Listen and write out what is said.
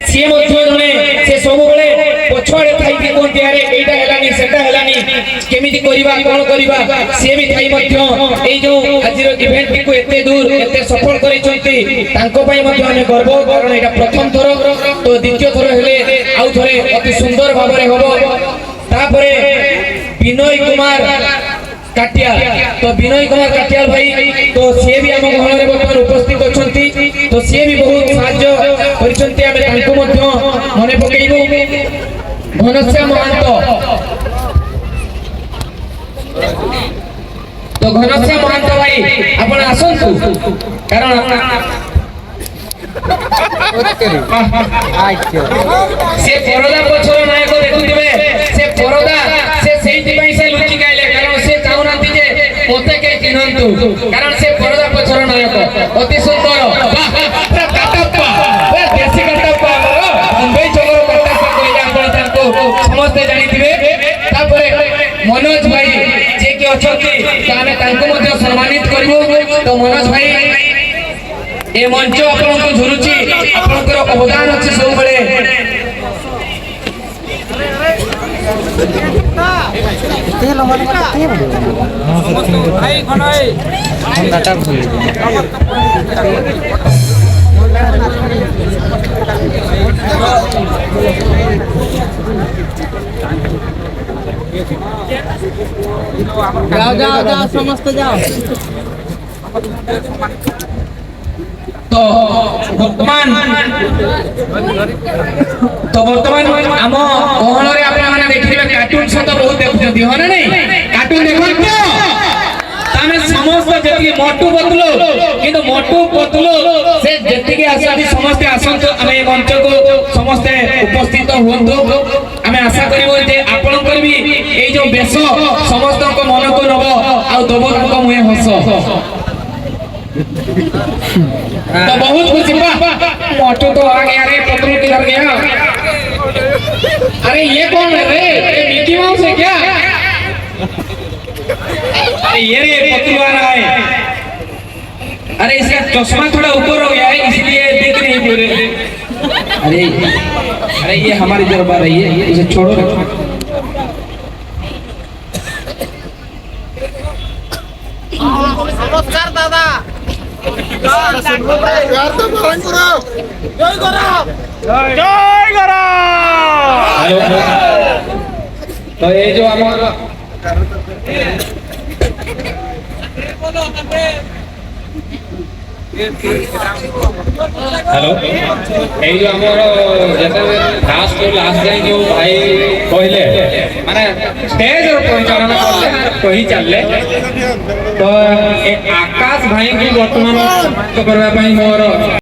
सी जड़े से सब पछुआड़े थी कहते अरे यहाँ हेलानी सेटा हेलानी केमिति करिबा कोन करिबा से भी थी ए जो आज इवेंट को एते दूर एते सफल करिसंती तांको पई मध्ये हमें गर्व कारण एटा प्रथम थर तो द्वितीय थर हेले आउ थरे अति सुंदर भाबरे होबो तापरे विनय कुमार काटियाल तो विनय कुमार काटियाल भाई तो सी भी आम गहन में बर्तमान उपस्थित अच्छा तो सी भी बहुत साहाय्य करिसंती आमे तांको मध्ये मने पकेइबो घनश्याम महांत तो घनश्याम महांत भाई आपण आसंतु कारण से परदा पछर नायक देखुथिबे से परदा से सेहिति पई से लुचि गाइले कारण से चाहुनांती जे मते के चिन्हंतु कारण से परदा पछर नायक अति सुंदर काटप्पा देसी काटप्पा बम्बई चलो काटप्पा कहले आपण तांको समस्त जानिथिबे तापरे मनोज भाई जे के अछंती ताने तांको मध्ये सम्मानित करबो तो मनोज भाई ए मंच आपन को झुरुची आपनकर अवदान अछि सब बळे ते लमन के भाई खनई डाटा भूल जाओ जाओ जाओ समस्त जाओ तो वर्तमान आम गहन रे आपन माने देखिबे कार्टून सत बहुत देखुछथि हो ना नहीं कार्टून देखन तो तामे समस्त जति मोटू बतलो किंतु मोटू बतलो से जति के आसादी समस्त आसंत आमे ए मंच को समस्त उपस्थित होंदो आमे आशा करिवो जे आपन करबी ए जो बेस समस्त को मन को नबो आ दबो को मुहे हस तो बहुत खुशी मोटू तो आ गया रे पतलू किधर गया अरे ये कौन है रे ये मिकी माउस है क्या अरे ये रे पतलू आ रहा है अरे इसका चश्मा थोड़ा ऊपर हो गया है इसलिए दिख नहीं पूरे अरे अरे ये हमारी तरफ आ रही है इसे छोड़ो नमस्कार दादा तो ये जो हमारा हेलो ये जो हमारा जैसे लास्ट तो लास्ट जाए जो भाई कहले माने स्टेज और परिचालन करले कहि चलले तो आकाश भाई की वर्तमान तो करबा पई मोर